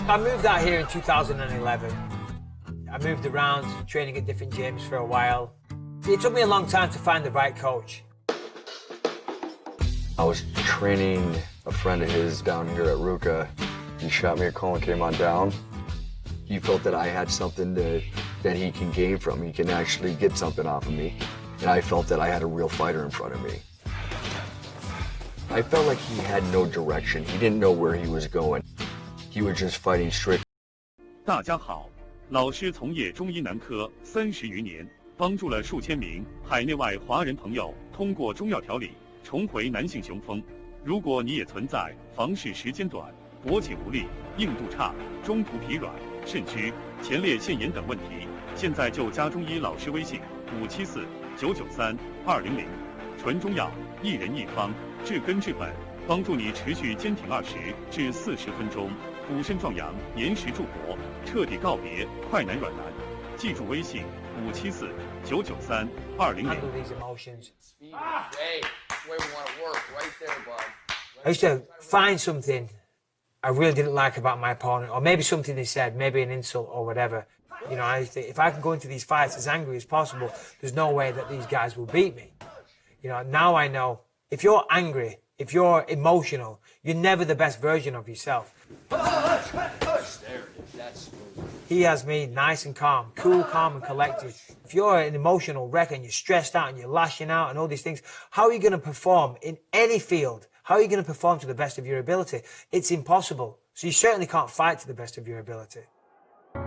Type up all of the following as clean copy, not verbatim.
I moved out here in 2011. I moved around, training at different gyms for a while. It took me a long time to find the right coach. I was training a friend of his down here at Ruka. He shot me a call and came on down. He felt that I had something that he can gain from. He can actually get something off of me. And I felt that I had a real fighter in front of me. I felt like he had no direction. He didn't know where he was going. He was just fighting straight. 大家好，老师从业中医男科30余年，帮助了数千名海内外华人朋友通过中药调理重回男性雄风。如果你也存在房事时间短、勃起无力、硬度差、中途疲软、肾虚、前列腺炎等问题，现在就加中医老师微信574-993-200，纯中药，一人一方，治根治本，帮助你持续坚挺20至40分钟，补肾壮阳，延时助勃，彻底告别快男软男。记住微信574-993-200。 Handle these emotions. Hey, where we want to work, right there, bud. I used to find something I really didn't like about my opponent, or maybe something they said, maybe an insult or whatever. You know, I think if I can go into these fights as angry as possible, there's no way that these guys will beat me. You know, now I know if you're angry, if you're emotional, you're never the best version of yourself. He has me nice and calm, cool, calm and collected. If you're an emotional wreck and you're stressed out and you're lashing out and all these things, how are you going to perform in any field? How are you going to perform to the best of your ability? It's impossible. So you certainly can't fight to the best of your ability. Luke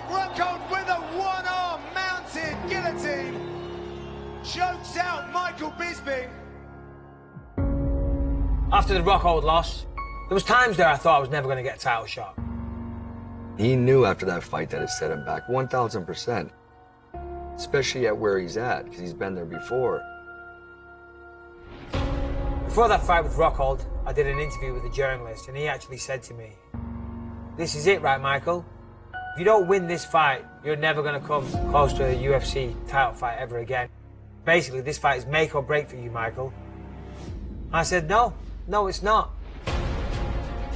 Rockhold with a one-arm mounted guillotine chokes out Michael Bisping. After the Rockhold loss, there was times there I thought I was never going to get a title shot. He knew after that fight that it set him back 1,000%. Especially at where he's at, because he's been there before. Before that fight with Rockhold, I did an interview with a journalist, and he actually said to me, "This is it, right, Michael? If you don't win this fight, you're never going to come close to a UFC title fight ever again. Basically, this fight is make or break for you, Michael." I said, no, it's not.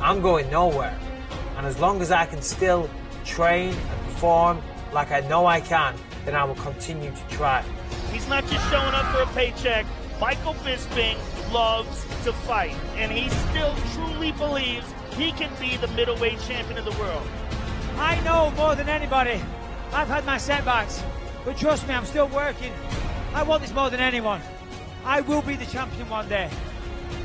I'm going nowhere. And as long as I can still train and perform like I know I can, then I will continue to try. He's not just showing up for a paycheck. Michael Bisping loves to fight, and he still truly believes he can be the middleweight champion of the world. I know more than anybody. I've had my setbacks, but trust me, I'm still working. I want this more than anyone. I will be the champion one day.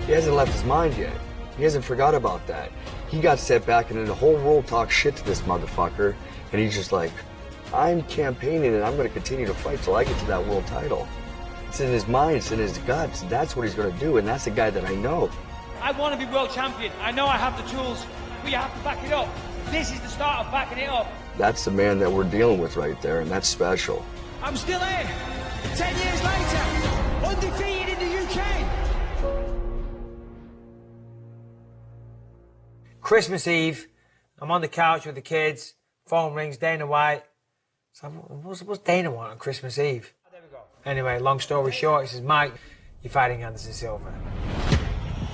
He hasn't left his mind yet. He hasn't forgot about that. He got set back and then the whole world talks shit to this motherfucker. And he's just like, I'm campaigning and I'm going to continue to fight till I get to that world title. It's in his mind, it's in his guts. That's what he's going to do, and that's the guy that I know. I want to be world champion. I know I have the tools, but you have to back it up. This is the start of backing it up. That's the man that we're dealing with right there, and that's special. I'm still here. 10 years later, undefeated in the UK. Christmas Eve, I'm on the couch with the kids. Phone rings, Dana White. So what's Dana want on Christmas Eve? There we go. Anyway, long story short, he says, "Mike, you're fighting Anderson Silva."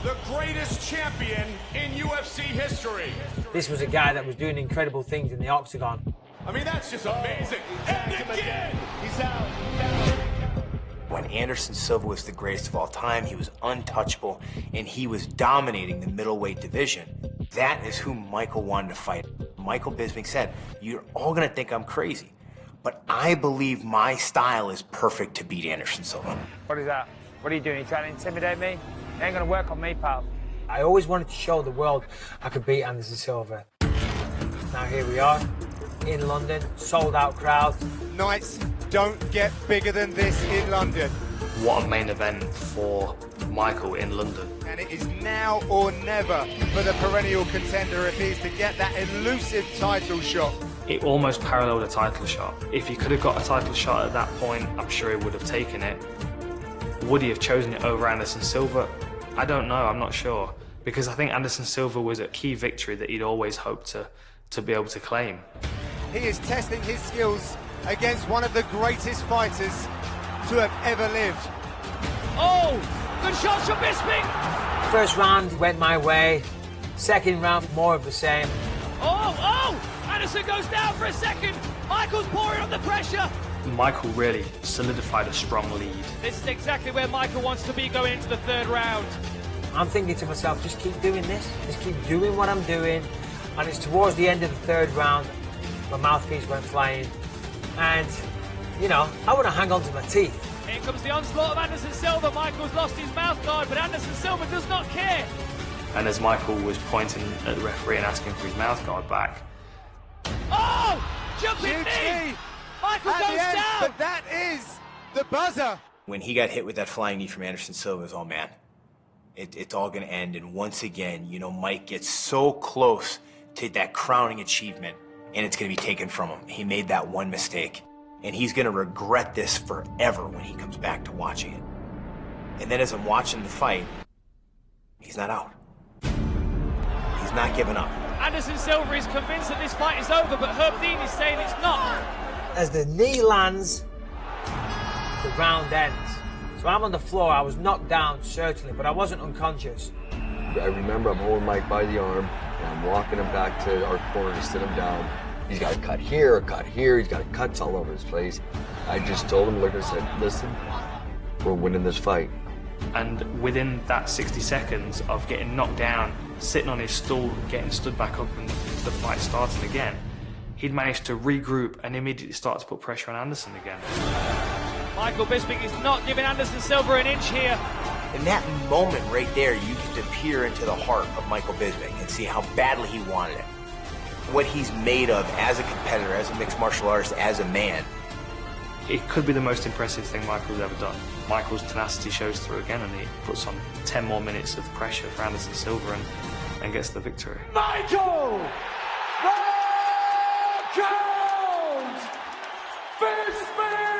The greatest champion in UFC history. This was a guy that was doing incredible things in the octagon. I mean, that's just amazing. And again, He's out. When Anderson Silva was the greatest of all time, he was untouchable, and he was dominating the middleweight division. That is who Michael wanted to fight. Michael Bisping said, "You're all gonna think I'm crazy, but I believe my style is perfect to beat Anderson Silva." What is that? What are you doing? You trying to intimidate me? It ain't gonna work on me, pal. I always wanted to show the world I could beat Anderson Silva. Now here we are, in London, sold out crowd. nights don't get bigger than this in London. What a main event for Michael in London. And it is now or never for the perennial contender if he's to get that elusive title shot. It almost paralleled a title shot. If he could have got a title shot at that point, I'm sure he would have taken it. Would he have chosen it over Anderson Silva? I don't know, I'm not sure. Because I think Anderson Silva was a key victory that he'd always hoped to be able to claim. He is testing his skills against one of the greatest fighters to have ever lived. Oh, good shots from Bisping. First round went my way. Second round, more of the same. Oh! Anderson goes down for a second. Michael's pouring on the pressure. Michael really solidified a strong lead. This is exactly where Michael wants to be going into the third round. I'm thinking to myself, just keep doing this. Just keep doing what I'm doing. And it's towards the end of the third round, my mouthpiece went flying. And, you know, I want to hang on to my teeth. Here comes the onslaught of Anderson Silva. Michael's lost his mouth guard, but Anderson Silva does not care. And as Michael was pointing at the referee and asking for his mouth guard back. Oh! Jumping knee! Michael goes down! But that is the buzzer. When he got hit with that flying knee from Anderson Silva, it was, oh man, it's all going to end. And once again, you know, Mike gets so close to that crowning achievement, and it's going to be taken from him. He made that one mistake, and he's going to regret this forever when he comes back to watching it. And then as I'm watching the fight, he's not out. He's not giving up. Anderson Silva is convinced that this fight is over, but Herb Dean is saying it's not. As the knee lands, the round ends. So I'm on the floor. I was knocked down, certainly, but I wasn't unconscious. I remember I'm holding Mike by the arm, and I'm walking him back to our corner to sit him down. He's got a cut here, a cut here. He's got cuts all over his face. I just told him, look, I said, listen, we're winning this fight. And within that 60 seconds of getting knocked down, sitting on his stool, getting stood back up and the fight starting again, he'd managed to regroup and immediately start to put pressure on Anderson again. Michael Bisping is not giving Anderson Silva an inch here. In that moment right there, you get to peer into the heart of Michael Bisping and see how badly he wanted it. What he's made of as a competitor, as a mixed martial artist, as a man. It could be the most impressive thing Michael's ever done. Michael's tenacity shows through again, and he puts on 10 more minutes of pressure for Anderson Silva and gets the victory. Michael Jones Bisping!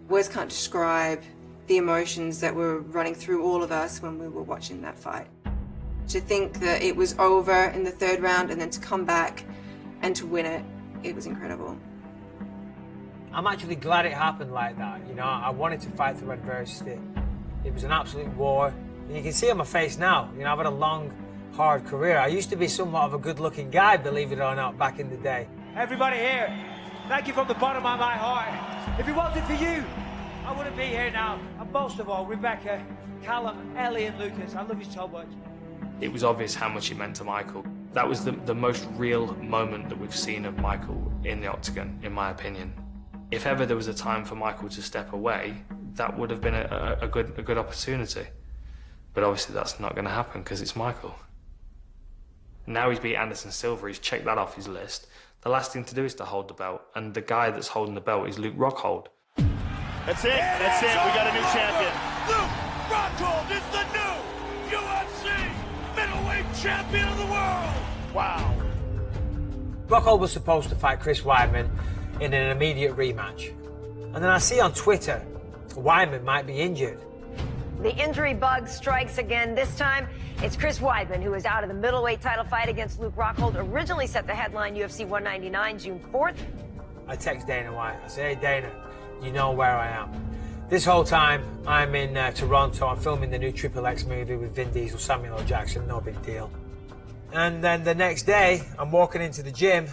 Words can't describe the emotions that were running through all of us when we were watching that fight. To think that it was over in the third round and then to come back and to win it, it was incredible. I'm actually glad it happened like that. You know, I wanted to fight through adversity. It was an absolute war. And you can see on my face now, you know, I've had a long, hard career. I used to be somewhat of a good-looking guy, believe it or not, back in the day. Everybody here, thank you from the bottom of my heart. If it wasn't for you, I wouldn't be here now. And most of all, Rebecca, Callum, Ellie and Lucas, I love you so much. It was obvious how much it meant to Michael. That was the most real moment that we've seen of Michael in the octagon, in my opinion. If ever there was a time for Michael to step away, that would have been a good opportunity. But obviously that's not going to happen because it's Michael. Now he's beat Anderson Silva, he's checked that off his list. The last thing to do is to hold the belt, and the guy that's holding the belt is Luke Rockhold. That's it. That's it. We got a new champion. Luke Rockhold is the new UFC middleweight champion of the world. Wow. Rockhold was supposed to fight Chris Weidman in an immediate rematch. And then I see on Twitter, Weidman might be injured. The injury bug strikes again. This time, it's Chris Weidman, who is out of the middleweight title fight against Luke Rockhold, originally set to headline UFC 199 June 4th. I text Dana White. I say, hey, Dana, you know where I am. This whole time, I'm in Toronto. I'm filming the new XXX movie with Vin Diesel, Samuel L. Jackson. No big deal. And then the next day, I'm walking into the gym,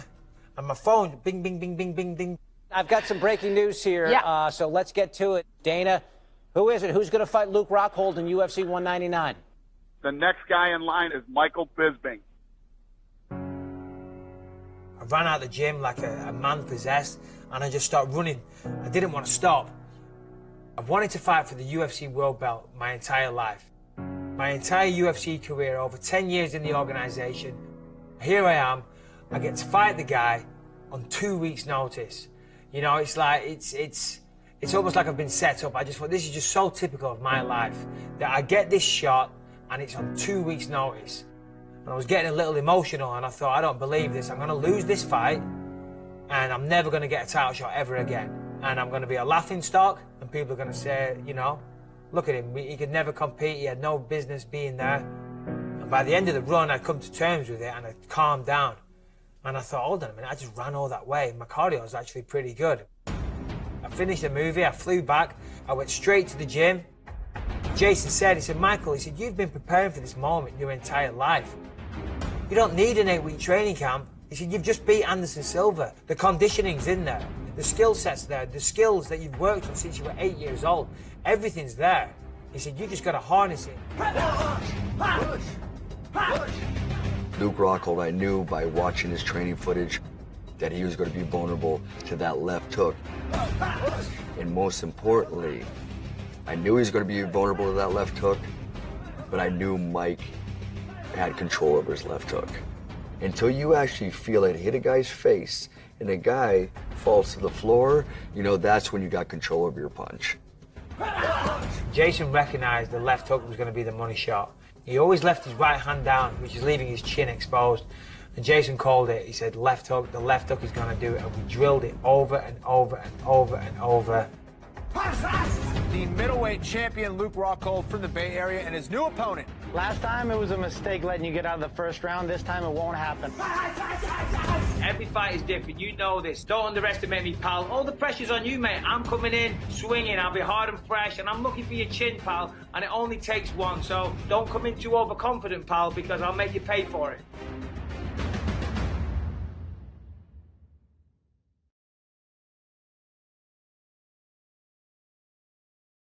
and my phone, bing, bing, bing, bing, bing, ding. I've got some breaking news here, yeah. So let's get to it. Dana, who is it? Who's going to fight Luke Rockhold in UFC 199? The next guy in line is Michael Bisping. I ran out of the gym like a man possessed, and I just started running. I didn't want to stop. I've wanted to fight for the UFC world belt my entire life. My entire UFC career, over 10 years in the organization. Here I am. I get to fight the guy on 2 weeks' notice. You know, it's like, it's almost like I've been set up. I just thought, this is just so typical of my life, that I get this shot and it's on 2 weeks' notice. And I was getting a little emotional, and I thought, I don't believe this. I'm going to lose this fight, and I'm never going to get a title shot ever again. And I'm going to be a laughing stock, and people are going to say, you know, look at him. He could never compete. He had no business being there. And by the end of the run, I'd come to terms with it, and I'd calmed down. And I thought, hold on a minute, I just ran all that way. My cardio was actually pretty good. I finished the movie, I flew back, I went straight to the gym, Jason said, he said, Michael, he said, you've been preparing for this moment your entire life. You don't need an 8-week training camp. He said, you've just beat Anderson Silva. The conditioning's in there. The skill set's there. The skills that you've worked on since you were 8 years old. Everything's there. He said, you just got to harness it. Luke Rockhold, I knew by watching his training footage that he was going to be vulnerable to that left hook. And most importantly, I knew he was going to be vulnerable to that left hook, but I knew Mike had control over his left hook. Until you actually feel it hit a guy's face and the guy falls to the floor, you know, that's when you got control of your punch. Jason recognized the left hook was going to be the money shot. He always left his right hand down, which is leaving his chin exposed. And Jason called it. He said, left hook, the left hook is going to do it. And we drilled it over and over and over and over. The middleweight champion Luke Rockhold from the Bay Area and his new opponent. Last time it was a mistake letting you get out of the first round. This time it won't happen. Every fight is different. You know this. Don't underestimate me, pal. All the pressure's on you, mate. I'm coming in, swinging. I'll be hard and fresh, and I'm looking for your chin, pal. And it only takes one. So don't come in too overconfident, pal, because I'll make you pay for it.